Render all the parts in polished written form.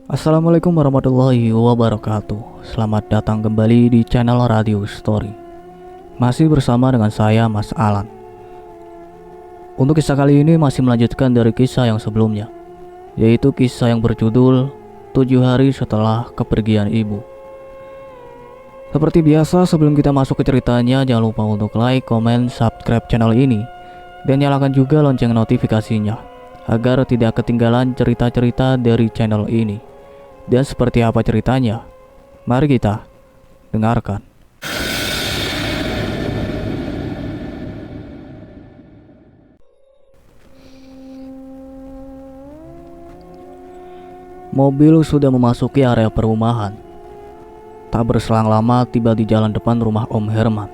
Assalamualaikum warahmatullahi wabarakatuh. Selamat datang kembali di channel Radio Story. Masih bersama dengan saya, Mas Alan. Untuk kisah kali ini masih melanjutkan dari kisah yang sebelumnya, yaitu kisah yang berjudul 7 hari setelah kepergian ibu. Seperti biasa, sebelum kita masuk ke ceritanya, jangan lupa untuk like, comment, subscribe channel ini, dan nyalakan juga lonceng notifikasinya agar tidak ketinggalan cerita-cerita dari channel ini. Dan seperti apa ceritanya? Mari kita dengarkan. Mobil sudah memasuki area perumahan. Tak berselang lama tiba di jalan depan rumah Om Herman.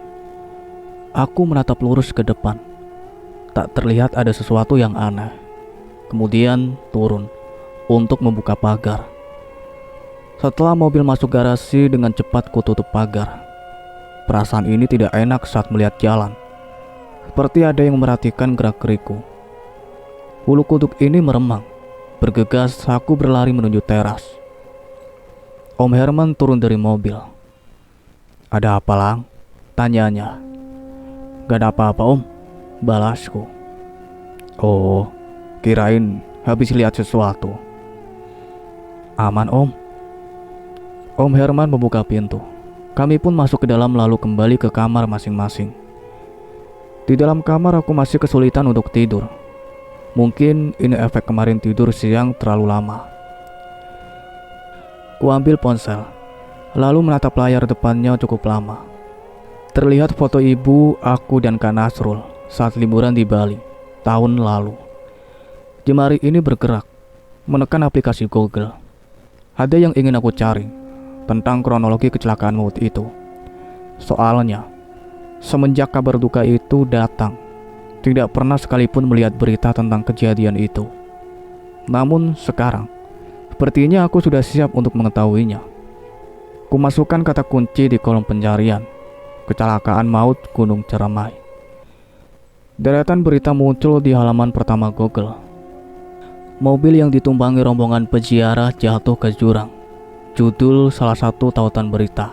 Aku menatap lurus ke depan. Tak terlihat ada sesuatu yang aneh. Kemudian turun untuk membuka pagar. Setelah mobil masuk garasi, dengan cepat kututup pagar. Perasaan ini tidak enak saat melihat jalan. Seperti ada yang memperhatikan gerak-gerikku. Bulu kuduk ini meremang. Bergegas aku berlari menuju teras. Om Herman turun dari mobil. "Ada apa, Lang?" tanyanya. "Gak ada apa-apa, Om," balasku. "Oh, kirain habis lihat sesuatu." "Aman, Om." Om Herman membuka pintu. Kami pun masuk ke dalam lalu kembali ke kamar masing-masing. Di dalam kamar aku masih kesulitan untuk tidur. Mungkin ini efek kemarin tidur siang terlalu lama. Ku ambil ponsel, lalu menatap layar depannya cukup lama. Terlihat foto ibu, aku dan Kak Nasrul saat liburan di Bali tahun lalu. Jemari ini bergerak, menekan aplikasi Google. Ada yang ingin aku cari tentang kronologi kecelakaan maut itu. Soalnya, semenjak kabar duka itu datang, tidak pernah sekalipun melihat berita tentang kejadian itu. Namun sekarang, sepertinya aku sudah siap untuk mengetahuinya. Kumasukkan kata kunci di kolom pencarian, kecelakaan maut Gunung Ciremai. Deretan berita muncul di halaman pertama Google. Mobil yang ditumpangi rombongan peziarah jatuh ke jurang. Judul salah satu tautan berita.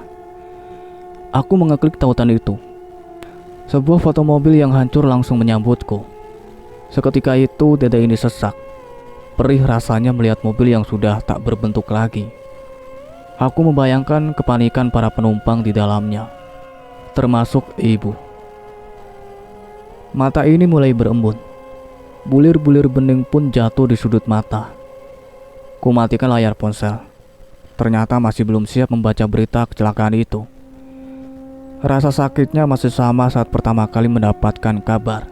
Aku mengeklik tautan itu. Sebuah foto mobil yang hancur langsung menyambutku. Seketika itu dada ini sesak. Perih rasanya melihat mobil yang sudah tak berbentuk lagi. Aku membayangkan kepanikan para penumpang di dalamnya, termasuk ibu. Mata ini mulai berembun. Bulir-bulir bening pun jatuh di sudut mata. Ku matikan layar ponsel. Ternyata masih belum siap membaca berita kecelakaan itu. Rasa sakitnya masih sama saat pertama kali mendapatkan kabar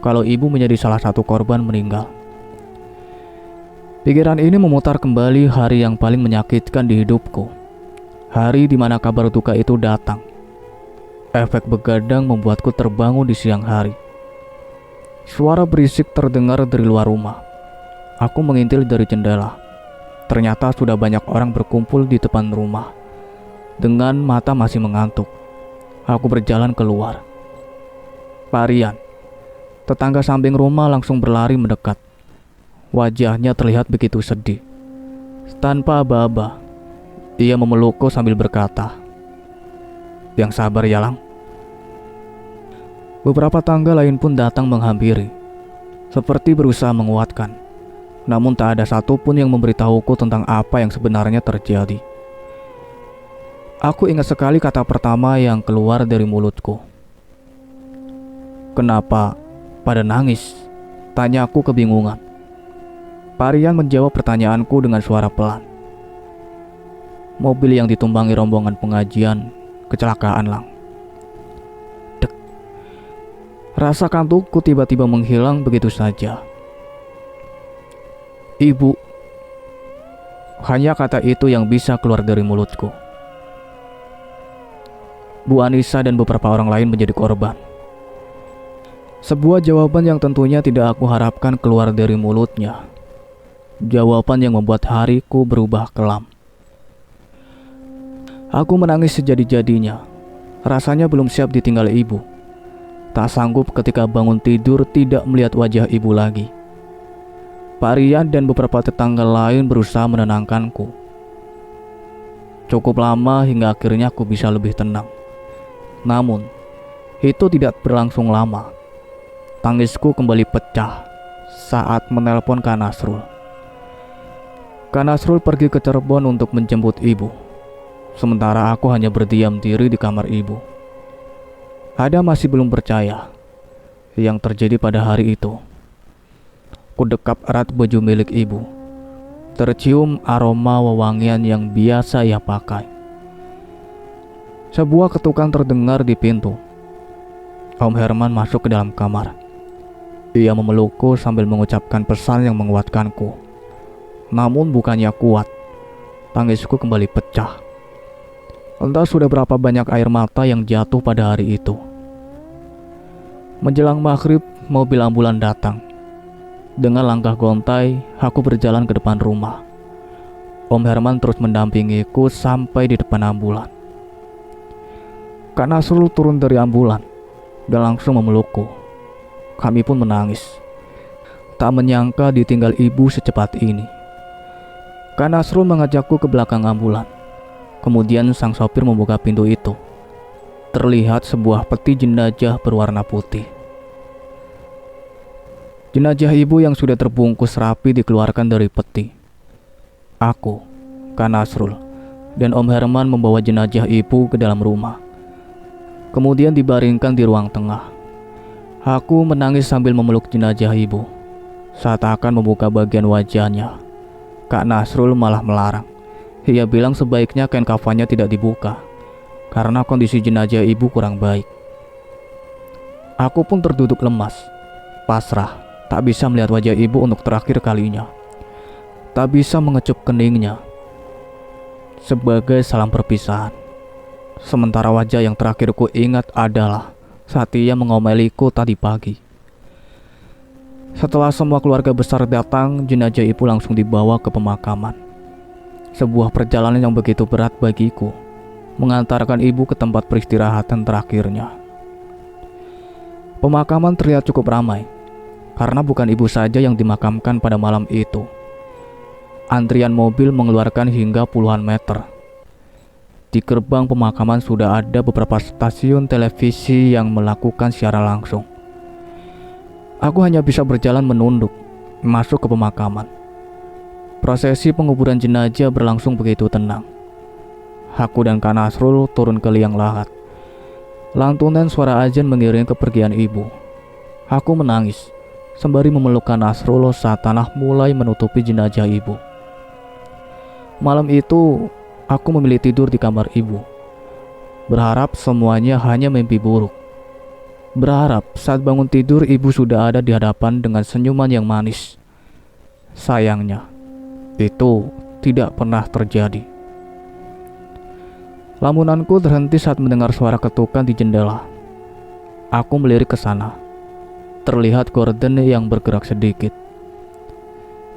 kalau ibu menjadi salah satu korban meninggal. Pikiran ini memutar kembali hari yang paling menyakitkan di hidupku. Hari di mana kabar duka itu datang. Efek begadang membuatku terbangun di siang hari. Suara berisik terdengar dari luar rumah. Aku mengintil dari jendela. Ternyata sudah banyak orang berkumpul di depan rumah. Dengan mata masih mengantuk, aku berjalan keluar. Pak Rian, tetangga samping rumah, langsung berlari mendekat. Wajahnya terlihat begitu sedih. Tanpa aba-aba, ia memelukku sambil berkata, "Yang sabar ya, Lang." Beberapa tangga lain pun datang menghampiri, seperti berusaha menguatkan. Namun tak ada satupun yang memberitahuku tentang apa yang sebenarnya terjadi. Aku ingat sekali kata pertama yang keluar dari mulutku. "Kenapa pada nangis?" tanya aku kebingungan. Pak Rian menjawab pertanyaanku dengan suara pelan. "Mobil yang ditumpangi rombongan pengajian kecelakaan, Lang." Dek. Rasa kantukku tiba-tiba menghilang begitu saja. "Ibu." Hanya kata itu yang bisa keluar dari mulutku. Bu Anissa dan beberapa orang lain menjadi korban. Sebuah jawaban yang tentunya tidak aku harapkan keluar dari mulutnya. Jawaban yang membuat hariku berubah kelam. Aku menangis sejadi-jadinya. Rasanya belum siap ditinggal ibu. Tak sanggup ketika bangun tidur tidak melihat wajah ibu lagi. Pak Rian dan beberapa tetangga lain berusaha menenangkanku. Cukup lama hingga akhirnya aku bisa lebih tenang. Namun, itu tidak berlangsung lama. Tangisku kembali pecah saat menelpon Kak Nasrul. Kak Nasrul pergi ke Cirebon untuk menjemput ibu. Sementara aku hanya berdiam diri di kamar ibu. Ada masih belum percaya yang terjadi pada hari itu. Ku dekap erat baju milik ibu. Tercium aroma wewangian yang biasa ia pakai. Sebuah ketukan terdengar di pintu. Om Herman masuk ke dalam kamar. Ia memelukku sambil mengucapkan pesan yang menguatkanku. Namun bukannya kuat. Tangisku kembali pecah. Entah sudah berapa banyak air mata yang jatuh pada hari itu. Menjelang maghrib, mobil ambulan datang. Dengan langkah gontai, aku berjalan ke depan rumah. Om Herman terus mendampingiku sampai di depan ambulan. Kak Nasrul turun dari ambulan dan langsung memelukku. Kami pun menangis. Tak menyangka ditinggal ibu secepat ini. Kak Nasrul mengajakku ke belakang ambulan. Kemudian sang sopir membuka pintu itu. Terlihat sebuah peti jenazah berwarna putih. Jenazah ibu yang sudah terbungkus rapi dikeluarkan dari peti. Aku, Kak Nasrul, dan Om Herman membawa jenazah ibu ke dalam rumah. Kemudian dibaringkan di ruang tengah. Aku menangis sambil memeluk jenazah ibu. Saat akan membuka bagian wajahnya, Kak Nasrul malah melarang. Ia bilang sebaiknya kain kafannya tidak dibuka, karena kondisi jenazah ibu kurang baik. Aku pun terduduk lemas, pasrah. Tak bisa melihat wajah ibu untuk terakhir kalinya. Tak bisa mengecup keningnya sebagai salam perpisahan. Sementara wajah yang terakhir ku ingat adalah saat ia mengomeliku tadi pagi. Setelah semua keluarga besar datang, jenazah ibu langsung dibawa ke pemakaman. Sebuah perjalanan yang begitu berat bagiku, mengantarkan ibu ke tempat peristirahatan terakhirnya. Pemakaman terlihat cukup ramai. Karena bukan ibu saja yang dimakamkan pada malam itu. Antrian mobil mengeluarkan hingga puluhan meter. Di gerbang pemakaman sudah ada beberapa stasiun televisi yang melakukan siaran langsung. Aku hanya bisa berjalan menunduk masuk ke pemakaman. Prosesi penguburan jenazah berlangsung begitu tenang. Aku dan Kak Nasrul turun ke liang lahat. Lantunan suara azan mengiringi kepergian ibu. Aku menangis sembari memeluk Kak Nasrul saat tanah mulai menutupi jenazah ibu. Malam itu, aku memilih tidur di kamar ibu. Berharap semuanya hanya mimpi buruk. Berharap saat bangun tidur ibu sudah ada di hadapan dengan senyuman yang manis. Sayangnya, itu tidak pernah terjadi. Lamunanku terhenti saat mendengar suara ketukan di jendela. Aku melirik ke sana. Terlihat gorden yang bergerak sedikit.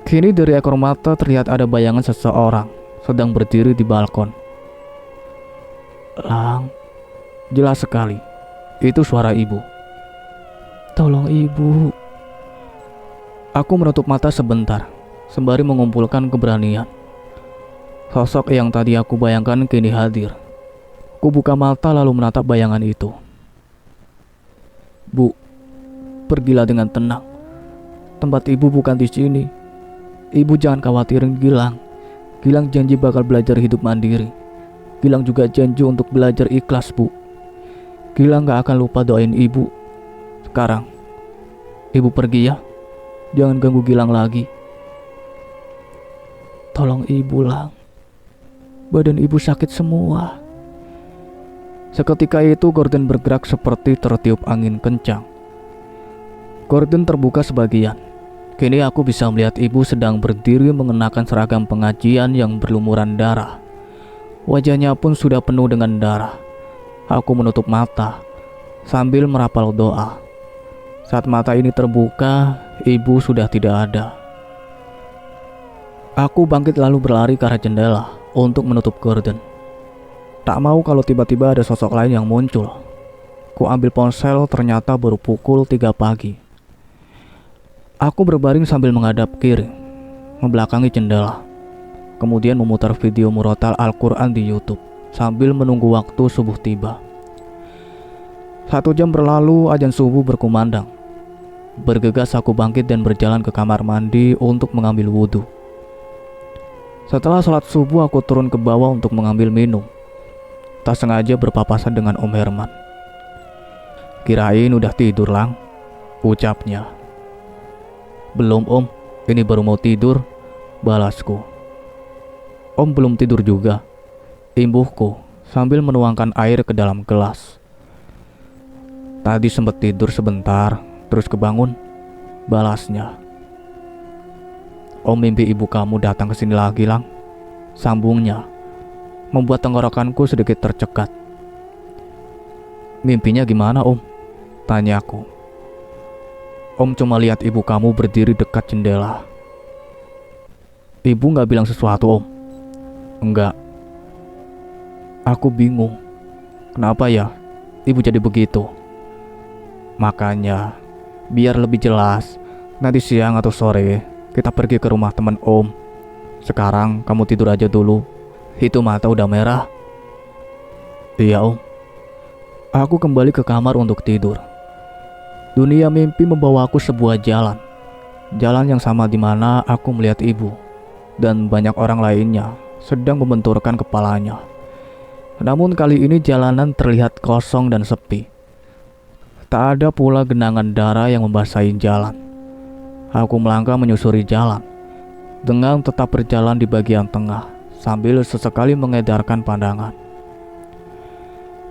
Kini dari ekor mata terlihat ada bayangan seseorang sedang berdiri di balkon. Lang, jelas sekali. Itu suara ibu. Tolong ibu. Aku menutup mata sebentar, sembari mengumpulkan keberanian. Sosok yang tadi aku bayangkan kini hadir. Ku buka mata lalu menatap bayangan itu. Bu, pergilah dengan tenang. Tempat ibu bukan di sini. Ibu jangan khawatirin Gilang. Gilang janji bakal belajar hidup mandiri. Gilang juga janji untuk belajar ikhlas, Bu. Gilang gak akan lupa doain ibu. Sekarang, ibu pergi ya. Jangan ganggu Gilang lagi. Tolong ibu, Lang. Badan ibu sakit semua. Seketika itu gorden bergerak seperti tertiup angin kencang. Gorden terbuka sebagian. Kini aku bisa melihat ibu sedang berdiri mengenakan seragam pengajian yang berlumuran darah. Wajahnya pun sudah penuh dengan darah. Aku menutup mata sambil merapal doa. Saat mata ini terbuka, ibu sudah tidak ada. Aku bangkit lalu berlari ke arah jendela untuk menutup gorden. Tak mau kalau tiba-tiba ada sosok lain yang muncul. Ku ambil ponsel, ternyata baru pukul 3 pagi. Aku berbaring sambil menghadap kiri, membelakangi jendela. Kemudian memutar video murotal Al-Quran di YouTube sambil menunggu waktu subuh tiba. 1 jam berlalu, azan subuh berkumandang. Bergegas aku bangkit dan berjalan ke kamar mandi untuk mengambil wudhu. Setelah sholat subuh, aku turun ke bawah untuk mengambil minum. Tak sengaja berpapasan dengan Om Herman. "Kirain udah tidur, Lang," ucapnya. "Belum, Om, ini baru mau tidur," balasku. "Om belum tidur juga," imbuhku sambil menuangkan air ke dalam gelas. "Tadi sempat tidur sebentar, terus kebangun," balasnya. "Om mimpi ibu kamu datang ke sini lagi, Lang," sambungnya, membuat tenggorokanku sedikit tercekat. "Mimpinya gimana, Om?" tanyaku. "Om cuma lihat ibu kamu berdiri dekat jendela." "Ibu gak bilang sesuatu, Om?" "Enggak." Aku bingung. Kenapa ya ibu jadi begitu? "Makanya, biar lebih jelas, nanti siang atau sore kita pergi ke rumah teman Om. Sekarang kamu tidur aja dulu. Itu mata udah merah." "Iya, Om." Aku kembali ke kamar untuk tidur. Dunia mimpi membawaku sebuah jalan. Jalan yang sama di mana aku melihat ibu dan banyak orang lainnya sedang membenturkan kepalanya. Namun kali ini jalanan terlihat kosong dan sepi. Tak ada pula genangan darah yang membasahi jalan. Aku melangkah menyusuri jalan dengan tetap berjalan di bagian tengah sambil sesekali mengedarkan pandangan.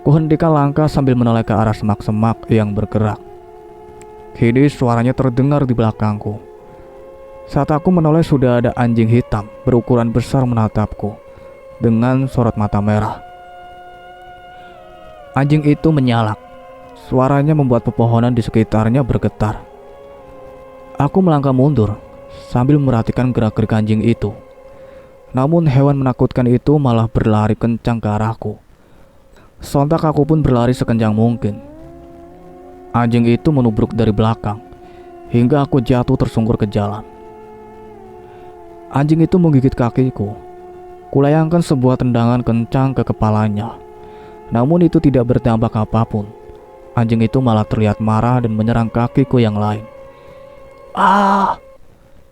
Kuhentikan langkah sambil menoleh ke arah semak-semak yang bergerak. Kini suaranya terdengar di belakangku. Saat aku menoleh, sudah ada anjing hitam berukuran besar menatapku dengan sorot mata merah. Anjing itu menyalak. Suaranya membuat pepohonan di sekitarnya bergetar. Aku melangkah mundur sambil memperhatikan gerak-gerik anjing itu. Namun hewan menakutkan itu malah berlari kencang ke arahku. Sontak aku pun berlari sekencang mungkin. Anjing itu menubruk dari belakang hingga aku jatuh tersungkur ke jalan. Anjing itu menggigit kakiku. Kulayangkan sebuah tendangan kencang ke kepalanya. Namun itu tidak berdampak apapun. Anjing itu malah terlihat marah dan menyerang kakiku yang lain. "Ah!"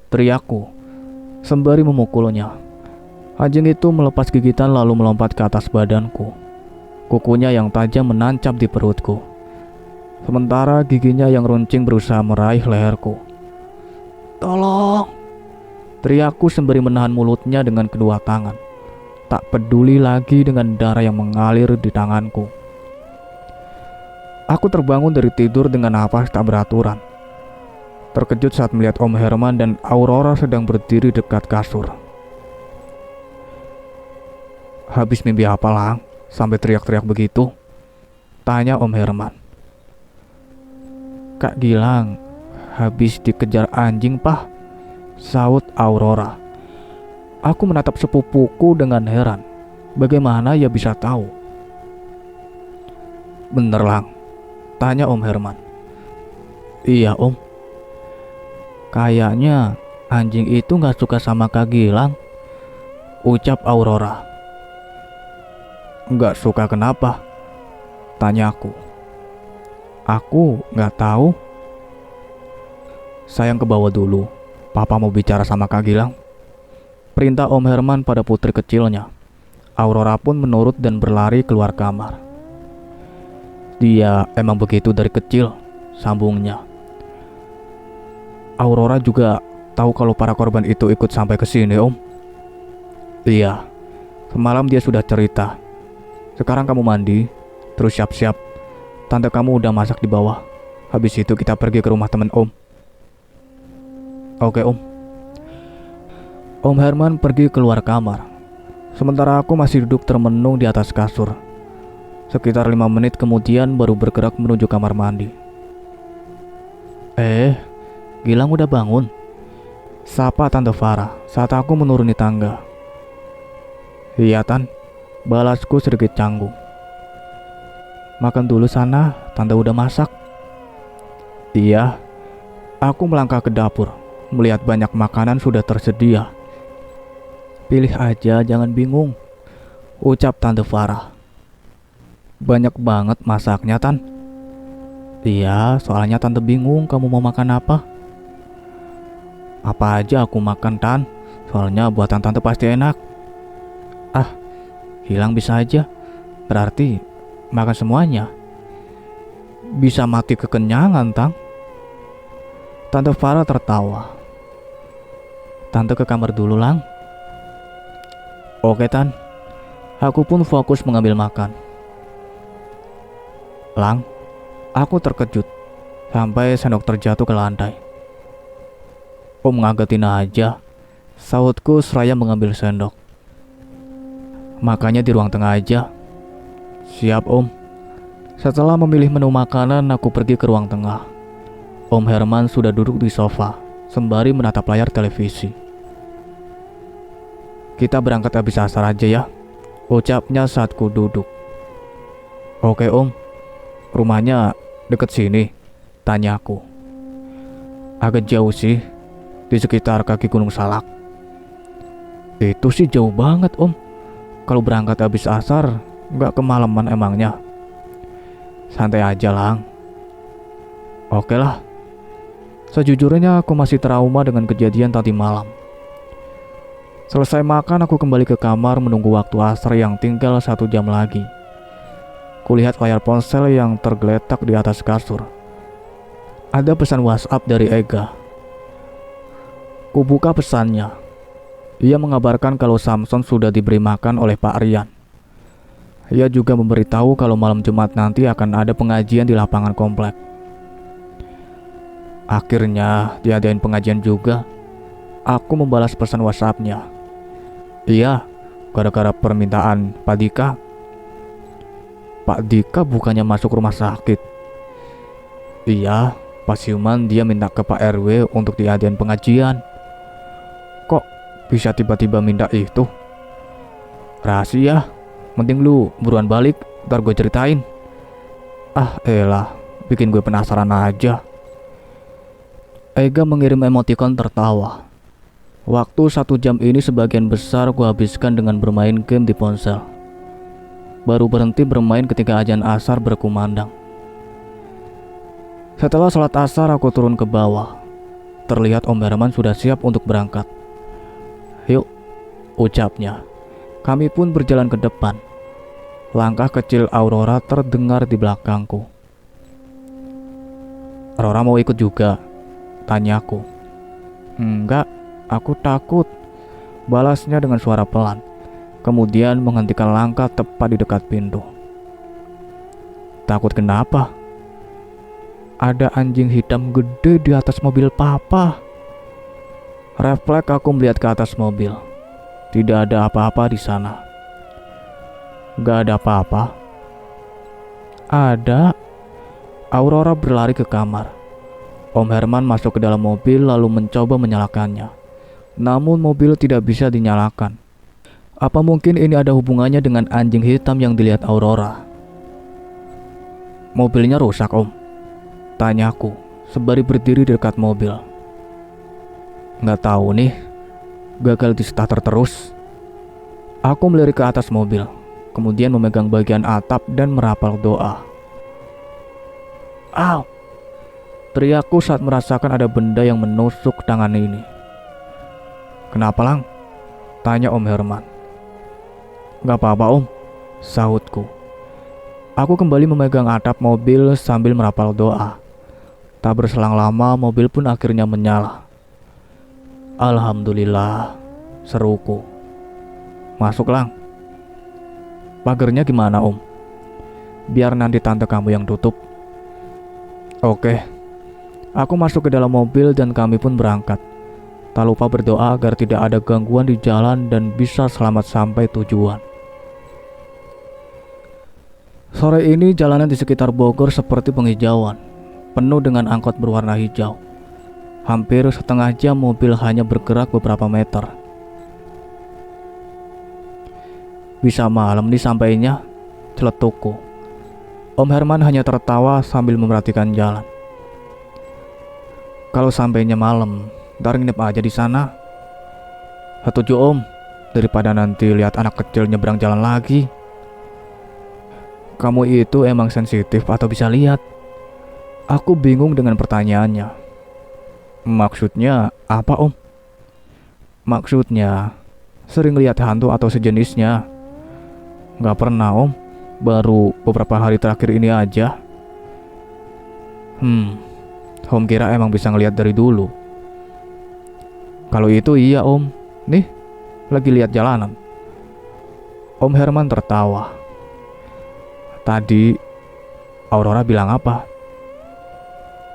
teriakku sembari memukulnya. Anjing itu melepas gigitan lalu melompat ke atas badanku. Kukunya yang tajam menancap di perutku, sementara giginya yang runcing berusaha meraih leherku. "Tolong!" teriakku sembari menahan mulutnya dengan kedua tangan. Tak peduli lagi dengan darah yang mengalir di tanganku. Aku terbangun dari tidur dengan napas tak beraturan. Terkejut saat melihat Om Herman dan Aurora sedang berdiri dekat kasur. "Habis mimpi apa, Lang, sampai teriak-teriak begitu?" tanya Om Herman. "Kak Gilang habis dikejar anjing, Pah," saut Aurora. Aku menatap sepupuku dengan heran. Bagaimana ia bisa tahu? "Bener, Lang?" tanya Om Herman. "Iya, Om. Kayaknya anjing itu gak suka sama Kak Gilang," ucap Aurora. "Gak suka kenapa?" tanyaku. "Aku gak tahu." "Sayang ke bawah dulu. Papa mau bicara sama Kak Gilang," perintah Om Herman pada putri kecilnya. Aurora pun menurut dan berlari keluar kamar. "Dia emang begitu dari kecil," sambungnya. "Aurora juga tahu kalau para korban itu ikut sampai ke sini, Om?" "Iya, semalam dia sudah cerita. Sekarang kamu mandi, terus siap-siap. Tante kamu udah masak di bawah. Habis itu kita pergi ke rumah teman Om." "Oke, Om." Om Herman pergi keluar kamar. Sementara aku masih duduk termenung di atas kasur. Sekitar 5 menit kemudian baru bergerak menuju kamar mandi. Gilang udah bangun?" sapa Tante Farah saat aku menuruni tangga. "Iya, Tan," balasku sedikit canggung. "Makan dulu sana, Tante udah masak." "Iya." Aku melangkah ke dapur, melihat banyak makanan sudah tersedia. Pilih aja, jangan bingung, ucap Tante Farah. Banyak banget masaknya, Tan. Iya, soalnya Tante bingung kamu mau makan apa. Apa aja aku makan, Tan. Soalnya buatan Tante pasti enak. Ah, hilang bisa aja. Berarti makan semuanya. Bisa mati kekenyangan, Tang. Tante Farah tertawa. Tante ke kamar dulu, Lang. Oke, Tan. Aku pun fokus mengambil makan. Lang, aku terkejut sampai sendok terjatuh ke lantai. Om ngagetin aja, sautku seraya mengambil sendok. Makanya di ruang tengah aja. Siap, Om. Setelah memilih menu makanan, aku pergi ke ruang tengah. Om Herman sudah duduk di sofa sembari menatap layar televisi. Kita berangkat habis asar aja ya, ucapnya saat ku duduk. Oke, Om. Rumahnya deket sini, tanya aku. Agak jauh sih, di sekitar kaki Gunung Salak. Itu sih jauh banget, Om. Kalau berangkat habis asar, nggak kemalaman emangnya. Santai aja, Lang. Oke lah. Sejujurnya aku masih trauma dengan kejadian tadi malam. Selesai makan, aku kembali ke kamar menunggu waktu asar yang tinggal 1 jam lagi. Kulihat layar ponsel yang tergeletak di atas kasur. Ada pesan WhatsApp dari Ega. Kubuka pesannya. Ia mengabarkan kalau Samson sudah diberi makan oleh Pak Rian. Ia juga memberitahu kalau malam Jumat nanti akan ada pengajian di lapangan komplek. Akhirnya diadain pengajian juga. Aku membalas pesan WhatsApp-nya. Iya, gara-gara permintaan Pak Dika. Pak Dika bukannya masuk rumah sakit? Iya, pas siuman dia minta ke Pak RW untuk diadain pengajian. Kok bisa tiba-tiba minta itu? Rahasia, mending lu buruan balik, ntar gue ceritain. Ah elah, bikin gue penasaran aja. Ega mengirim emoticon tertawa. Waktu 1 jam ini sebagian besar gue habiskan dengan bermain game di ponsel. Baru berhenti bermain ketika azan asar berkumandang. Setelah sholat asar aku turun ke bawah. Terlihat Om Herman sudah siap untuk berangkat. Yuk, ucapnya. Kami pun berjalan ke depan. Langkah kecil Aurora terdengar di belakangku. Aurora mau ikut juga? Tanyaku. Enggak, aku takut, balasnya dengan suara pelan. Kemudian menghentikan langkah tepat di dekat pintu. Takut kenapa? Ada anjing hitam gede di atas mobil papa. Refleks aku melihat ke atas mobil. Tidak ada apa-apa di sana. Gak ada apa-apa. Ada. Aurora berlari ke kamar. Om Herman masuk ke dalam mobil lalu mencoba menyalakannya. Namun mobil tidak bisa dinyalakan. Apa mungkin ini ada hubungannya dengan anjing hitam yang dilihat Aurora? Mobilnya rusak, Om. Tanyaku sembari berdiri di dekat mobil. Nggak tahu nih, gagal di starter terus. Aku melirik ke atas mobil, kemudian memegang bagian atap dan merapal doa. Au! Teriakku saat merasakan ada benda yang menusuk tangan ini. Kenapa, Lang? Tanya Om Herman. Gak apa-apa, Om, sahutku. Aku kembali memegang atap mobil sambil merapal doa. Tak berselang lama mobil pun akhirnya menyala. Alhamdulillah, seruku. Masuk, Lang. Pagernya gimana, Om? Biar nanti tante kamu yang tutup. Oke. Aku masuk ke dalam mobil dan kami pun berangkat. Tak lupa berdoa agar tidak ada gangguan di jalan dan bisa selamat sampai tujuan. Sore ini jalanan di sekitar Bogor seperti penghijauan, penuh dengan angkot berwarna hijau. Hampir setengah jam mobil hanya bergerak beberapa meter. Bisa malam nih sampainya, celetukku. Om Herman hanya tertawa sambil memperhatikan jalan. Kalau sampainya malam, ntar nginep aja di sana. Setuju Om, daripada nanti lihat anak kecil nyebrang jalan lagi. Kamu itu emang sensitif atau bisa lihat? Aku bingung dengan pertanyaannya. Maksudnya apa Om? Maksudnya sering lihat hantu atau sejenisnya. Gak pernah Om, baru beberapa hari terakhir ini aja. Om kira emang bisa ngelihat dari dulu. Kalau itu iya Om, nih lagi lihat jalanan. Om Herman tertawa. Tadi Aurora bilang apa?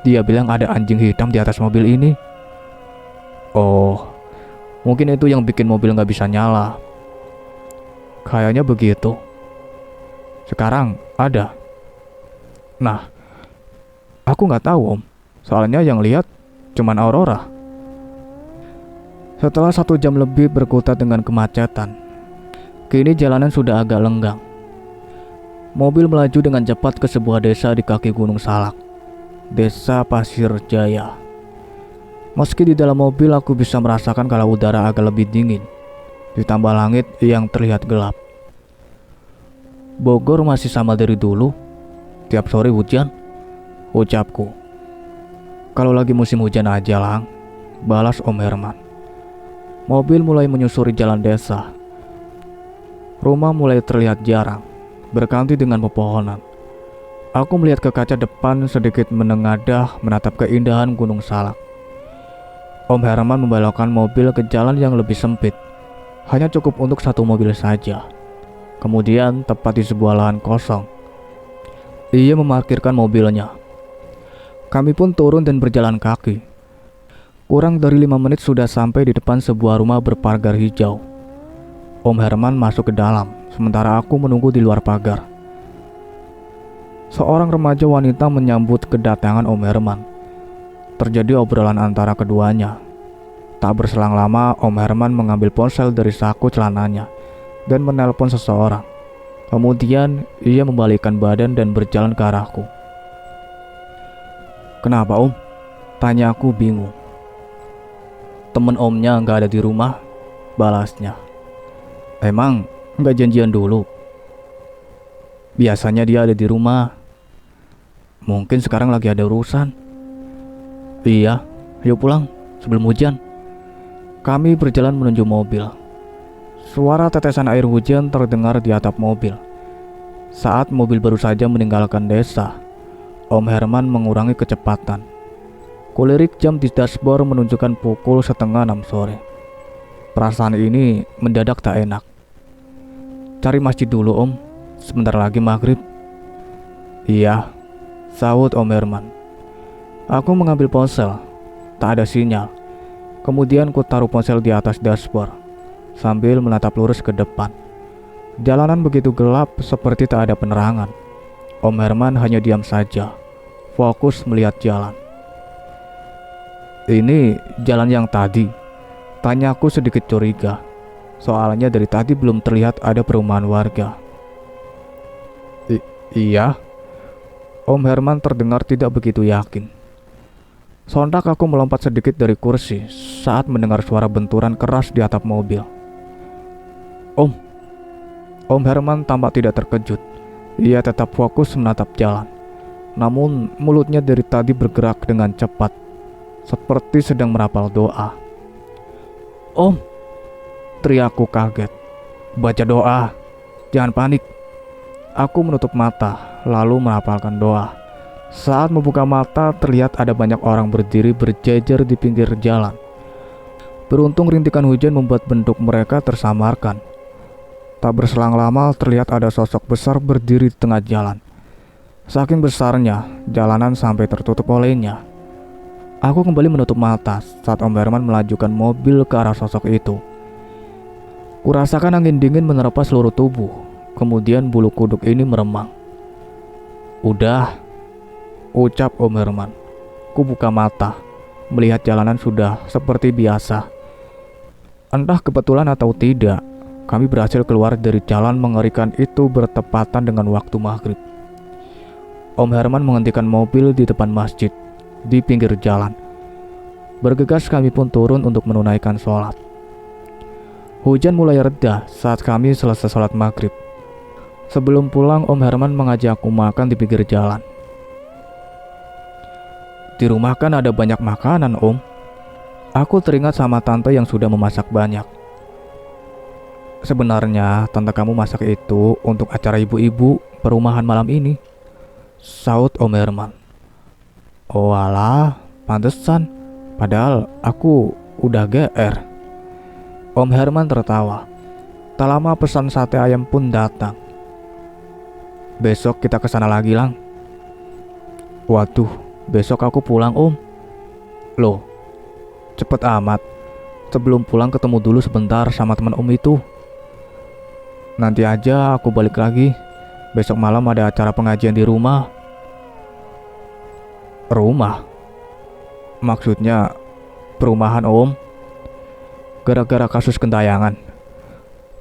Dia bilang ada anjing hitam di atas mobil ini. Oh, mungkin itu yang bikin mobil gak bisa nyala. Kayaknya begitu. Sekarang ada. Nah, aku gak tahu Om. Soalnya yang lihat cuman Aurora. Setelah 1 jam lebih berkutat dengan kemacetan, kini jalanan sudah agak lenggang. Mobil melaju dengan cepat ke sebuah desa di kaki Gunung Salak, Desa Pasir Jaya. Meski di dalam mobil aku bisa merasakan kalau udara agak lebih dingin, ditambah langit yang terlihat gelap. Bogor masih sama dari dulu, tiap sore hujan, ucapku. Kalau lagi musim hujan aja Lang, balas Om Herman. Mobil mulai menyusuri jalan desa. Rumah mulai terlihat jarang, berganti dengan pepohonan. Aku melihat ke kaca depan sedikit menengadah menatap keindahan Gunung Salak. Om Herman membelokkan mobil ke jalan yang lebih sempit, hanya cukup untuk 1 mobil saja. Kemudian tepat di sebuah lahan kosong, ia memarkirkan mobilnya. Kami pun turun dan berjalan kaki. Kurang dari 5 menit sudah sampai di depan sebuah rumah berpagar hijau. Om Herman masuk ke dalam, sementara aku menunggu di luar pagar. Seorang remaja wanita menyambut kedatangan Om Herman. Terjadi obrolan antara keduanya. Tak berselang lama, Om Herman mengambil ponsel dari saku celananya dan menelpon seseorang. Kemudian ia membalikkan badan dan berjalan ke arahku. Kenapa Om? Tanya aku bingung. Temen Omnya gak ada di rumah, balasnya. Emang gak janjian dulu? Biasanya dia ada di rumah. Mungkin sekarang lagi ada urusan. Iya, yuk pulang sebelum hujan. Kami berjalan menuju mobil. Suara tetesan air hujan terdengar di atap mobil. Saat mobil baru saja meninggalkan desa, Om Herman mengurangi kecepatan. Kulirik jam di dashboard menunjukkan pukul 5:30 sore. Perasaan ini mendadak tak enak. Cari masjid dulu Om, sebentar lagi maghrib. Iya, sahut Om Herman. Aku mengambil ponsel, tak ada sinyal. Kemudian ku taruh ponsel di atas dashboard, sambil menatap lurus ke depan. Jalanan begitu gelap seperti tak ada penerangan. Om Herman hanya diam saja, fokus melihat jalan. Ini jalan yang tadi? Tanyaku sedikit curiga. Soalnya dari tadi belum terlihat ada perumahan warga. Iya. Om Herman terdengar tidak begitu yakin. Sontak aku melompat sedikit dari kursi saat mendengar suara benturan keras di atap mobil. Om Herman tampak tidak terkejut. Ia tetap fokus menatap jalan. Namun mulutnya dari tadi bergerak dengan cepat, seperti sedang merapal doa. Om, teriakku kaget. Baca doa, jangan panik. Aku menutup mata, lalu merapalkan doa. Saat membuka mata, terlihat ada banyak orang berdiri berjejer di pinggir jalan. Beruntung rintikan hujan membuat bentuk mereka tersamarkan. Tak berselang lama, terlihat ada sosok besar berdiri di tengah jalan. Saking besarnya, jalanan sampai tertutup olehnya. Aku kembali menutup mata saat Om Herman melajukan mobil ke arah sosok itu. Kurasakan angin dingin menerpa seluruh tubuh. Kemudian bulu kuduk ini meremang. Udah, ucap Om Herman. Ku buka mata, melihat jalanan sudah seperti biasa. Entah kebetulan atau tidak, kami berhasil keluar dari jalan mengerikan itu bertepatan dengan waktu maghrib. Om Herman menghentikan mobil di depan masjid, di pinggir jalan. Bergegas kami pun turun untuk menunaikan sholat. Hujan mulai reda saat kami selesai sholat maghrib. Sebelum pulang, Om Herman mengajak aku makan di pinggir jalan. Di rumah kan ada banyak makanan, Om. Aku teringat sama tante yang sudah memasak banyak. Sebenarnya tante kamu masak itu untuk acara ibu-ibu perumahan malam ini, saut Om Herman. Oh alah, pantesan. Padahal aku udah GR. Om Herman tertawa. Tak lama pesan sate ayam pun datang. Besok kita kesana lagi, Lang. Waduh, besok aku pulang, Om. Loh, cepet amat. Sebelum pulang ketemu dulu sebentar sama teman Om itu. Nanti aja aku balik lagi. Besok malam ada acara pengajian di rumah. Rumah? Maksudnya perumahan, Om? Gara-gara kasus gentayangan?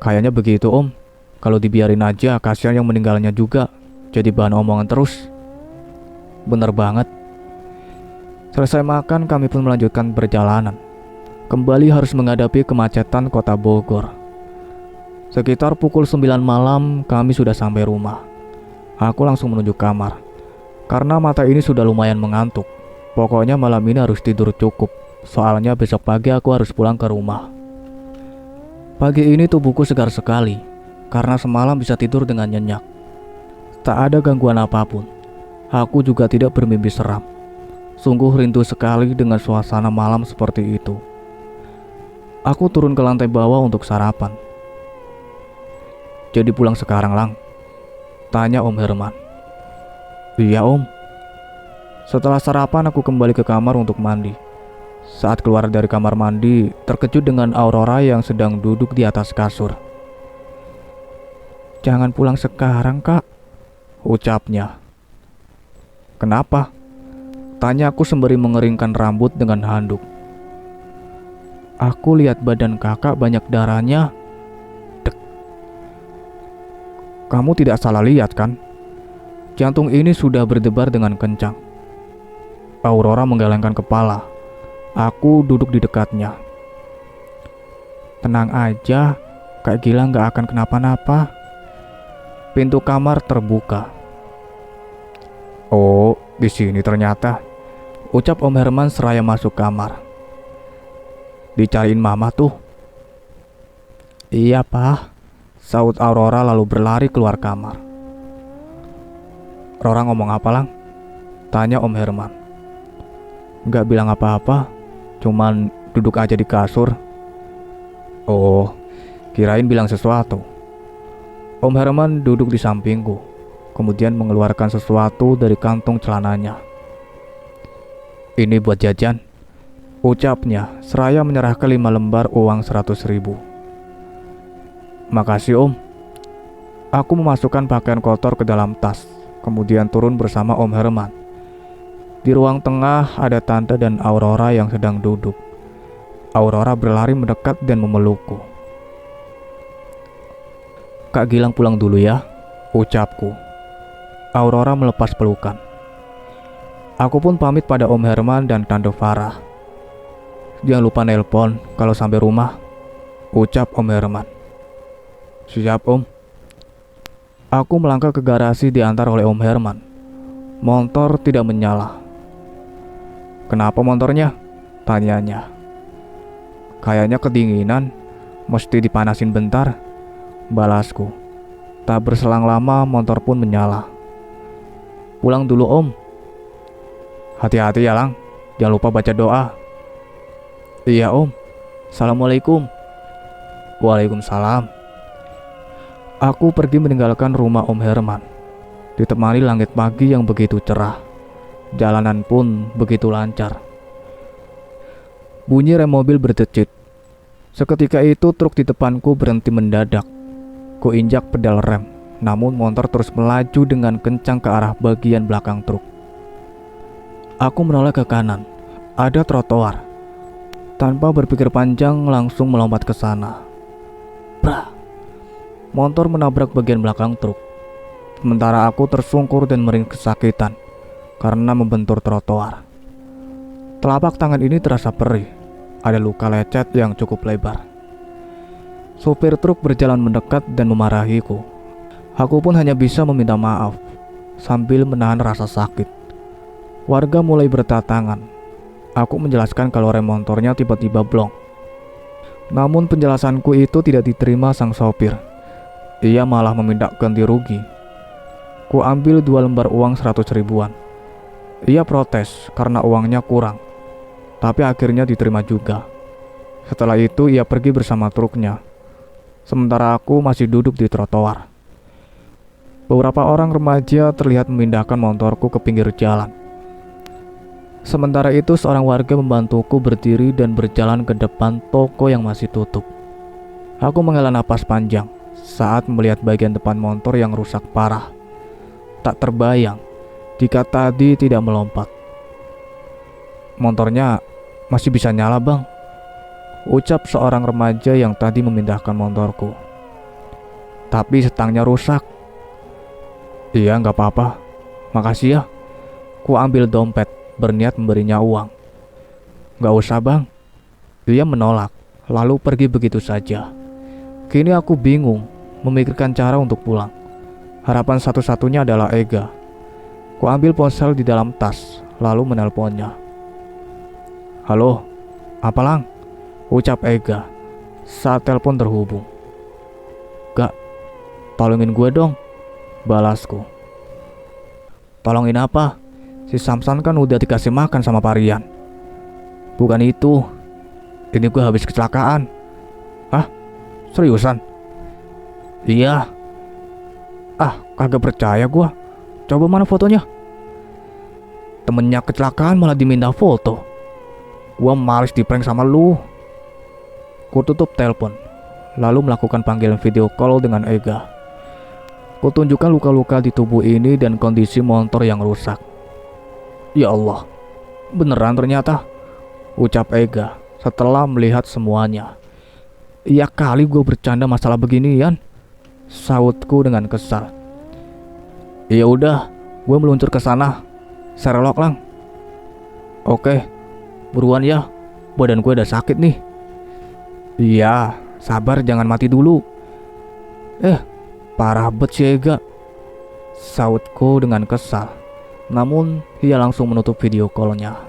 Kayaknya begitu, Om. Kalau dibiarin aja, kasihan yang meninggalnya juga. Jadi bahan omongan terus. Bener banget. Selesai makan, kami pun melanjutkan perjalanan. Kembali harus menghadapi kemacetan kota Bogor. Sekitar pukul 9 malam, kami sudah sampai rumah. Aku langsung menuju kamar. Karena mata ini sudah lumayan mengantuk. Pokoknya malam ini harus tidur cukup. Soalnya besok pagi aku harus pulang ke rumah. Pagi ini tubuhku segar sekali. Karena semalam bisa tidur dengan nyenyak. Tak ada gangguan apapun. Aku juga tidak bermimpi seram. Sungguh rindu sekali dengan suasana malam seperti itu. Aku turun ke lantai bawah untuk sarapan. Jadi pulang sekarang, Lang? Tanya Om Herman. Iya, Om. Setelah sarapan aku kembali ke kamar untuk mandi. Saat keluar dari kamar mandi, terkejut dengan Aurora yang sedang duduk di atas kasur. Jangan pulang sekarang, Kak, ucapnya. Kenapa? Tanya aku sembari mengeringkan rambut dengan handuk. Aku lihat badan kakak banyak darahnya. Dek. Kamu tidak salah lihat kan? Jantung ini sudah berdebar dengan kencang. Aurora menggelengkan kepala. Aku duduk di dekatnya. Tenang aja, Kak Gilang gak akan kenapa-napa. Pintu kamar terbuka. Oh, di sini ternyata, ucap Om Herman seraya masuk kamar. Dicariin mama tuh. Iya, Pak, saut Aurora lalu berlari keluar kamar. Rora ngomong apa, Lang? Tanya Om Herman. Gak bilang apa-apa, cuman duduk aja di kasur. Oh, kirain bilang sesuatu. Om Herman duduk di sampingku, kemudian mengeluarkan sesuatu dari kantong celananya. Ini buat jajan, ucapnya seraya menyerahkan 5 lembar uang 100.000. Makasih, Om. Aku memasukkan pakaian kotor ke dalam tas, kemudian turun bersama Om Herman. Di ruang tengah ada Tante dan Aurora yang sedang duduk. Aurora berlari mendekat dan memelukku. Kak Gilang pulang dulu ya, ucapku. Aurora melepas pelukan. Aku pun pamit pada Om Herman dan Tante Farah. Jangan lupa nelpon kalau sampai rumah, ucap Om Herman. Siap, Om. Aku melangkah ke garasi diantar oleh Om Herman. Motor tidak menyala. Kenapa motornya? Tanyanya. Kayaknya kedinginan, mesti dipanasin bentar, balasku. Tak berselang lama motor pun menyala. Pulang dulu, Om. Hati-hati ya, Lang. Jangan lupa baca doa. Iya, Om. Assalamualaikum. Waalaikumsalam. Aku pergi meninggalkan rumah Om Herman. Ditemani langit pagi yang begitu cerah. Jalanan pun begitu lancar. Bunyi rem mobil berdecit. Seketika itu truk di depanku berhenti mendadak. Ku injak pedal rem, namun motor terus melaju dengan kencang ke arah bagian belakang truk. Aku menoleh ke kanan. Ada trotoar. Tanpa berpikir panjang langsung melompat ke sana. Bra! Motor menabrak bagian belakang truk. Sementara aku tersungkur dan meringkes kesakitan karena membentur trotoar. Telapak tangan ini terasa perih. Ada luka lecet yang cukup lebar. Sopir truk berjalan mendekat dan memarahiku. Aku pun hanya bisa meminta maaf sambil menahan rasa sakit. Warga mulai berdatangan. Aku menjelaskan kalau rem motornya tiba-tiba blong. Namun penjelasanku itu tidak diterima sang sopir. Ia malah meminta ganti rugi. Ku ambil 2 lembar uang 100 ribuan. Ia protes karena uangnya kurang, tapi akhirnya diterima juga. Setelah itu ia pergi bersama truknya, sementara aku masih duduk di trotoar. Beberapa orang remaja terlihat memindahkan motorku ke pinggir jalan. Sementara itu seorang warga membantuku berdiri dan berjalan ke depan toko yang masih tutup. Aku menghela napas panjang saat melihat bagian depan motor yang rusak parah. Tak terbayang jika tadi tidak melompat. Motornya masih bisa nyala, Bang, ucap seorang remaja yang tadi memindahkan motorku. Tapi setangnya rusak. Iya, nggak apa-apa. Makasih ya. Ku ambil dompet, berniat memberinya uang. Nggak usah, Bang. Dia menolak, lalu pergi begitu saja. Kini aku bingung, memikirkan cara untuk pulang. Harapan satu-satunya adalah Ega. Ku ambil ponsel di dalam tas, lalu menelponnya. Halo, apa Lang? Ucap Ega saat telepon terhubung. Gak, tolongin gue dong, balasku. Tolongin apa? Si Samsan kan udah dikasih makan sama Parian. Bukan itu, ini gue habis kecelakaan. Ah, seriusan? Iya. Ah, kagak percaya gue. Coba mana fotonya? Temennya kecelakaan malah diminta foto. Gua males di-prank sama lu. Ku tutup telepon, lalu melakukan panggilan video call dengan Ega. Ku tunjukkan luka-luka di tubuh ini dan kondisi motor yang rusak. Ya Allah, beneran ternyata, ucap Ega setelah melihat semuanya. Ya kali gue bercanda masalah beginian, sautku dengan kesal. Ya udah, gue meluncur ke sana. Serelok Lang. Oke, buruan ya. Badan gue udah sakit nih. Iya, sabar jangan mati dulu. Parah bet si Ega, sautku dengan kesal. Namun ia langsung menutup video call-nya.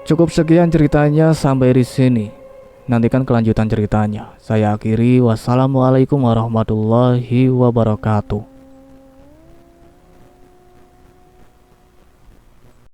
Cukup sekian ceritanya sampai di sini. Nantikan kelanjutan ceritanya. Saya akhiri. Wassalamualaikum warahmatullahi wabarakatuh.